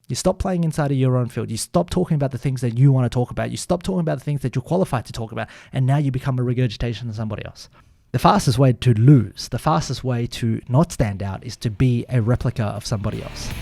You stop playing inside of your own field. You stop talking about the things that you want to talk about. You stop talking about the things that you're qualified to talk about. And now you become a regurgitation of somebody else. The fastest way to lose, the fastest way to not stand out is to be a replica of somebody else.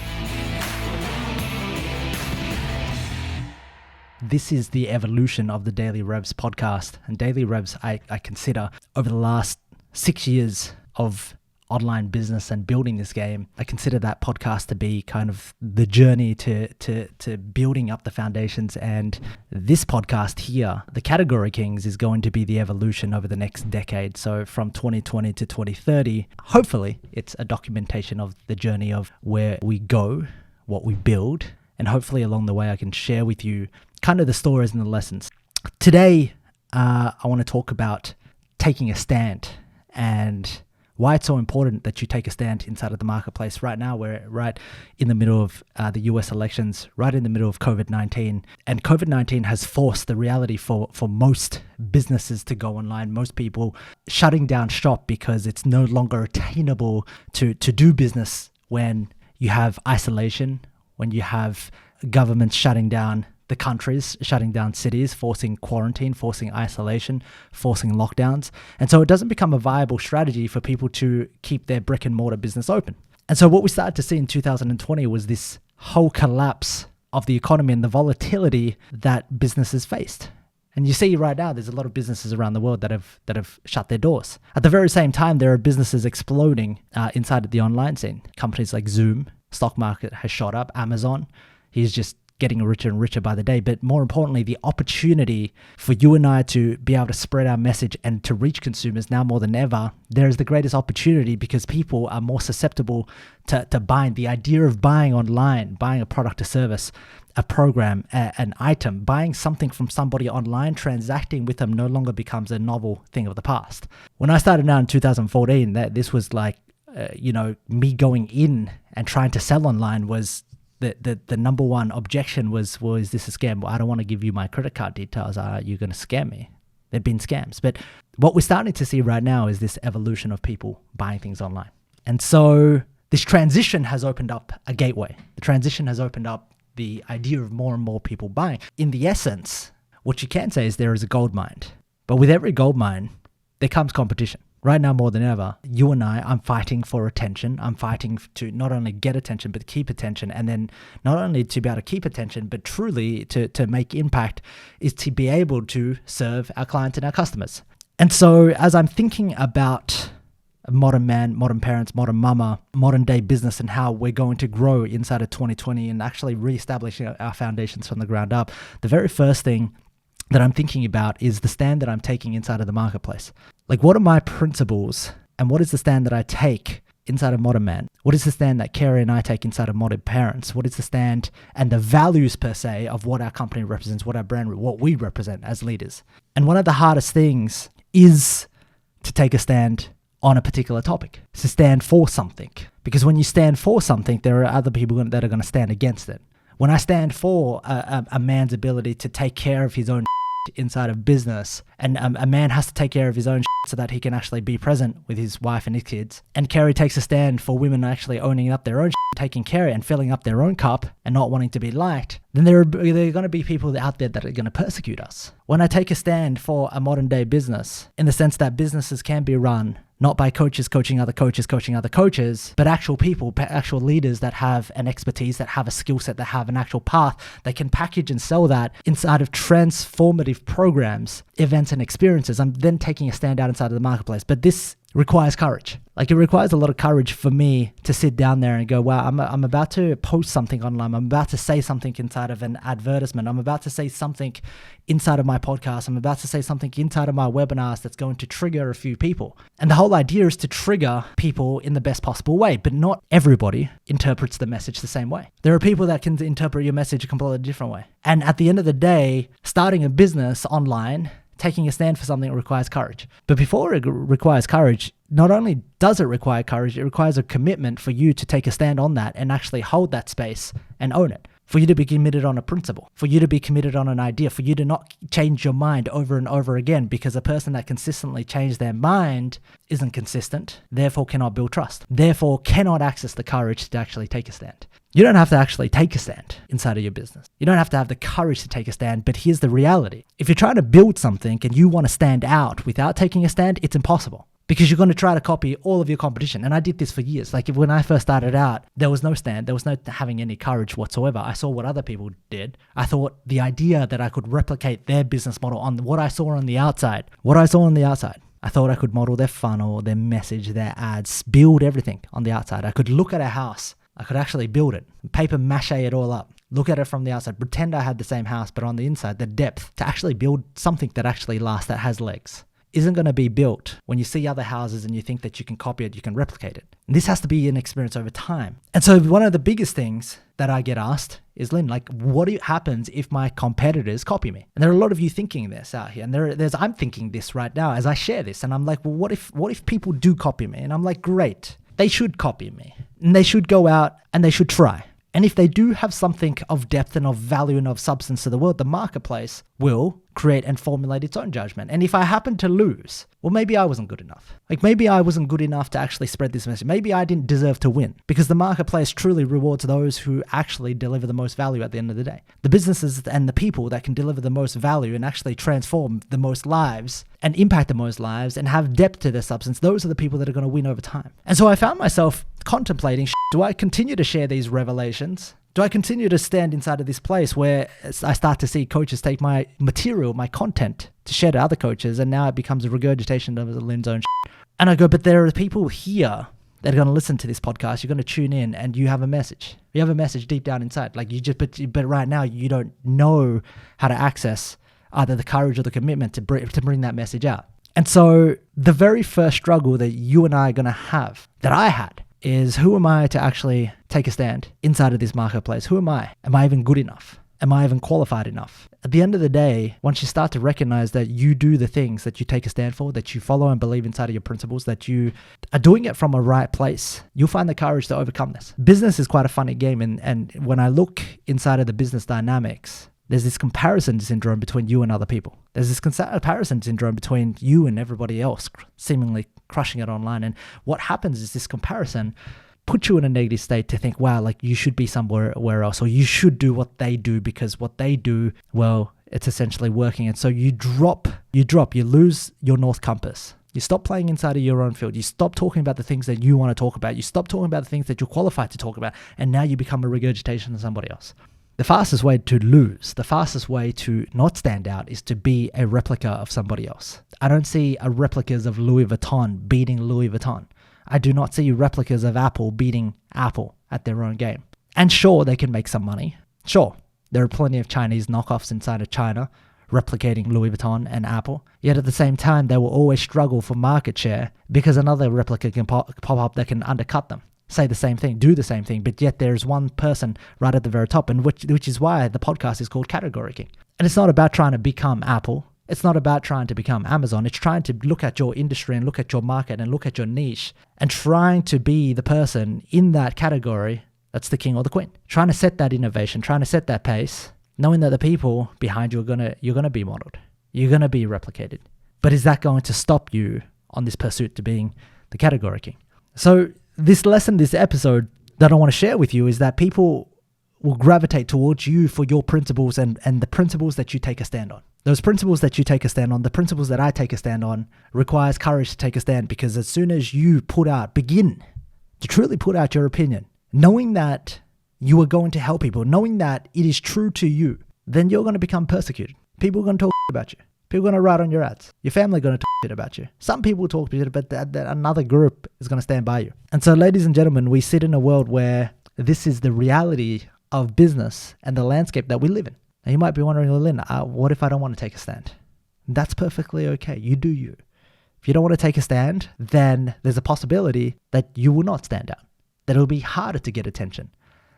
This is the evolution of the Daily Revs podcast. And Daily Revs, I consider over the last 6 years of online business and building this game, I consider that podcast to be kind of the journey to building up the foundations. And this podcast here, the Category Kings, is going to be the evolution over the next decade. So from 2020 to 2030, hopefully it's a documentation of the journey of where we go, what we build, and hopefully along the way I can share with you kind of the stories and the lessons. Today, I want to talk about taking a stand and why it's so important that you take a stand inside of the marketplace. Right now, we're right in the middle of the US elections, right in the middle of COVID-19. And COVID-19 has forced the reality for most businesses to go online. Most people shutting down shop because it's no longer attainable to do business when you have isolation, when you have governments shutting down the countries, shutting down cities, forcing quarantine, forcing isolation, forcing lockdowns. And so it doesn't become a viable strategy for people to keep their brick and mortar business open. And so what we started to see in 2020 was this whole collapse of the economy and the volatility that businesses faced. And you see right now, there's a lot of businesses around the world that have shut their doors. At the very same time, there are businesses exploding inside of the online scene. Companies like Zoom, stock market has shot up. Amazon, he's just getting richer and richer by the day. But more importantly, the opportunity for you and I to be able to spread our message and to reach consumers now more than ever, there is the greatest opportunity because people are more susceptible to buying. The idea of buying online, buying a product or service, a program, an item, buying something from somebody online, transacting with them no longer becomes a novel thing of the past. When I started out in 2014, this was like, me going in and trying to sell online was the number one objection was this a scam? Well, I don't want to give you my credit card details. Are you going to scam me? There'd been scams. But what we're starting to see right now is this evolution of people buying things online. And so this transition has opened up a gateway. The transition has opened up the idea of more and more people buying. In the essence, what you can say is there is a gold mine. But with every gold mine, there comes competition. Right now, more than ever, you and I'm fighting for attention. I'm fighting to not only get attention, but keep attention. And then not only to be able to keep attention, but truly to make impact is to be able to serve our clients and our customers. And so as I'm thinking about modern man, modern parents, modern mama, modern day business, and how we're going to grow inside of 2020 and actually reestablishing our foundations from the ground up, the very first thing that I'm thinking about is the stand that I'm taking inside of the marketplace. Like, what are my principles and what is the stand that I take inside of Modern Man? What is the stand that Kerry and I take inside of Modern Parents? What is the stand and the values per se of what our company represents, what our brand, what we represent as leaders? And one of the hardest things is to take a stand on a particular topic, to stand for something. Because when you stand for something, there are other people that are going to stand against it. When I stand for a man's ability to take care of his own inside of business, and a man has to take care of his own so that he can actually be present with his wife and his kids, and Kerry takes a stand for women actually owning up their own taking care and filling up their own cup and not wanting to be liked, then there are going to be people out there that are going to persecute us. When I take a stand for a modern day business, in the sense that businesses can be run not by coaches coaching other coaches, but actual people, actual leaders that have an expertise, that have a skill set, that have an actual path, they can package and sell that inside of transformative programs, events and experiences. I'm then taking a stand out inside of the marketplace. But this requires courage. Like, it requires a lot of courage for me to sit down there and go, wow, I'm about to post something online. I'm about to say something inside of an advertisement. I'm about to say something inside of my podcast. I'm about to say something inside of my webinars that's going to trigger a few people. And the whole idea is to trigger people in the best possible way, but not everybody interprets the message the same way. There are people that can interpret your message a completely different way. And at the end of the day, starting a business online, taking a stand for something requires courage. But before it requires courage, not only does it require courage, it requires a commitment for you to take a stand on that and actually hold that space and own it. For you to be committed on a principle, for you to be committed on an idea, for you to not change your mind over and over again, because a person that consistently changes their mind isn't consistent, therefore cannot build trust, therefore cannot access the courage to actually take a stand. You don't have to actually take a stand inside of your business. You don't have to have the courage to take a stand, but here's the reality. If you're trying to build something and you want to stand out without taking a stand, it's impossible because you're going to try to copy all of your competition. And I did this for years. Like when I first started out, there was no stand. There was no having any courage whatsoever. I saw what other people did. I thought the idea that I could replicate their business model on what I saw on the outside, I thought I could model their funnel, their message, their ads, build everything on the outside. I could look at a house. I could actually build it, paper mache it all up, look at it from the outside, pretend I had the same house, but on the inside, the depth to actually build something that actually lasts, that has legs, isn't going to be built when you see other houses and you think that you can copy it, you can replicate it. And this has to be an experience over time. And so one of the biggest things that I get asked is, Lynn, like, what happens if my competitors copy me? And there are a lot of you thinking this out here. And I'm thinking this right now as I share this. And I'm like, well, what if people do copy me? And I'm like, great. They should copy me and they should go out and they should try. And if they do have something of depth and of value and of substance to the world, the marketplace will create and formulate its own judgment. And if I happen to lose, well, maybe I wasn't good enough. Like maybe I wasn't good enough to actually spread this message. Maybe I didn't deserve to win because the marketplace truly rewards those who actually deliver the most value at the end of the day. The businesses and the people that can deliver the most value and actually transform the most lives and impact the most lives and have depth to their substance, those are the people that are going to win over time. And so I found myself contemplating, do I continue to share these revelations? Do I continue to stand inside of this place where I start to see coaches take my material, my content to share to other coaches, and now it becomes a regurgitation of Lynn's own shit? And I go, but there are people here that are going to listen to this podcast. You're going to tune in and you have a message. You have a message deep down inside. Like but right now you don't know how to access either the courage or the commitment to bring that message out. And so the very first struggle that you and I are going to have, that I had, is who am I to actually take a stand inside of this marketplace? Who am I? Am I even good enough? Am I even qualified enough? At the end of the day, once you start to recognize that you do the things that you take a stand for, that you follow and believe inside of your principles, that you are doing it from a right place, you'll find the courage to overcome this. Business is quite a funny game. And when I look inside of the business dynamics, there's this comparison syndrome between you and other people. There's this comparison syndrome between you and everybody else, seemingly crushing it online. And what happens is this comparison puts you in a negative state to think, wow, like you should be somewhere else, or you should do what they do because what they do, well, it's essentially working. And so you lose your North Compass. You stop playing inside of your own field. You stop talking about the things that you want to talk about. You stop talking about the things that you're qualified to talk about. And now you become a regurgitation of somebody else. The fastest way to lose, the fastest way to not stand out is to be a replica of somebody else. I don't see replicas of Louis Vuitton beating Louis Vuitton. I do not see replicas of Apple beating Apple at their own game. And sure, they can make some money. Sure, there are plenty of Chinese knockoffs inside of China replicating Louis Vuitton and Apple. Yet at the same time, they will always struggle for market share because another replica can pop up that can undercut them. Say the same thing, do the same thing, but yet there's one person right at the very top, and which is why the podcast is called Category King. And it's not about trying to become Apple. It's not about trying to become Amazon. It's trying to look at your industry and look at your market and look at your niche and trying to be the person in that category that's the king or the queen. Trying to set that innovation, trying to set that pace, knowing that the people behind you you're gonna be modeled. You're gonna be replicated. But is that going to stop you on this pursuit to being the category king? So this lesson, this episode that I want to share with you is that people will gravitate towards you for your principles and the principles that you take a stand on. Those principles that you take a stand on, the principles that I take a stand on, requires courage to take a stand, because as soon as you begin to truly put out your opinion, knowing that you are going to help people, knowing that it is true to you, then you're going to become persecuted. People are going to talk about you. People are going to write on your ads. Your family are going to talk shit about you. Some people talk shit, but another group is going to stand by you. And so, ladies and gentlemen, we sit in a world where this is the reality of business and the landscape that we live in. Now, you might be wondering, Lynn, what if I don't want to take a stand? That's perfectly okay. You do you. If you don't want to take a stand, then there's a possibility that you will not stand out, that it'll be harder to get attention,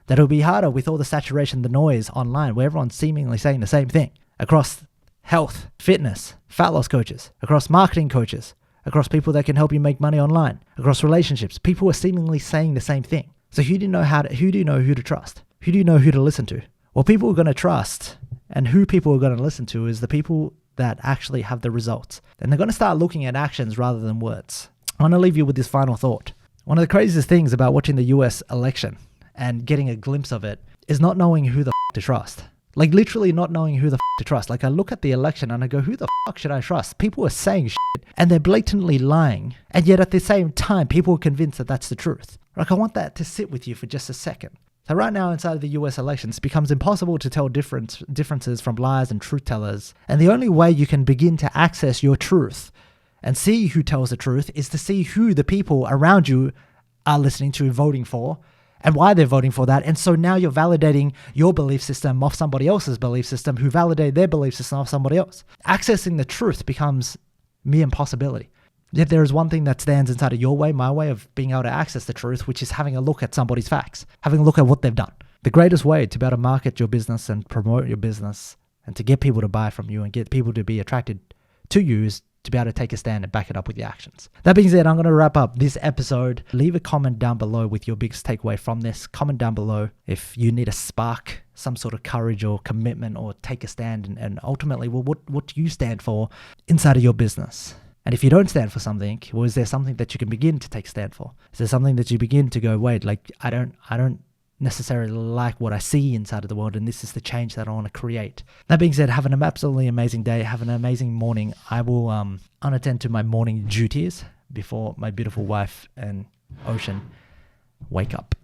that it'll be harder with all the saturation, the noise online, where everyone's seemingly saying the same thing across health, fitness, fat loss coaches, across marketing coaches, across people that can help you make money online, across relationships. People are seemingly saying the same thing. So who do you know who to trust? Who do you know who to listen to? Well, people are going to trust, and who people are going to listen to is the people that actually have the results. And they're going to start looking at actions rather than words. I want to leave you with this final thought. One of the craziest things about watching the US election and getting a glimpse of it is not knowing who the to trust. Like literally not knowing who the to trust. Like I look at the election and I go, who the should I trust? People are saying shit and they're blatantly lying. And yet at the same time, people are convinced that that's the truth. Like I want that to sit with you for just a second. So right now inside of the US elections, it becomes impossible to tell differences from liars and truth tellers. And the only way you can begin to access your truth and see who tells the truth is to see who the people around you are listening to, voting for, and why they're voting for that. And so now you're validating your belief system off somebody else's belief system who validated their belief system off somebody else. Accessing the truth becomes mere impossibility. Yet there is one thing that stands inside of your way, my way of being able to access the truth, which is having a look at somebody's facts, having a look at what they've done. The greatest way to be able to market your business and promote your business and to get people to buy from you and get people to be attracted to you is to be able to take a stand and back it up with your actions. That being said, I'm going to wrap up this episode. Leave a comment down below with your biggest takeaway from this. Comment down below if you need a spark, some sort of courage or commitment or take a stand and ultimately, well, what do you stand for inside of your business? And if you don't stand for something, well, is there something that you can begin to take a stand for? Is there something that you begin to go, wait, like I don't necessarily like what I see inside of the world, and this is the change that I want to create. That being said, have an absolutely amazing day. Have an amazing morning. I will unattend to my morning duties before my beautiful wife and Ocean wake up.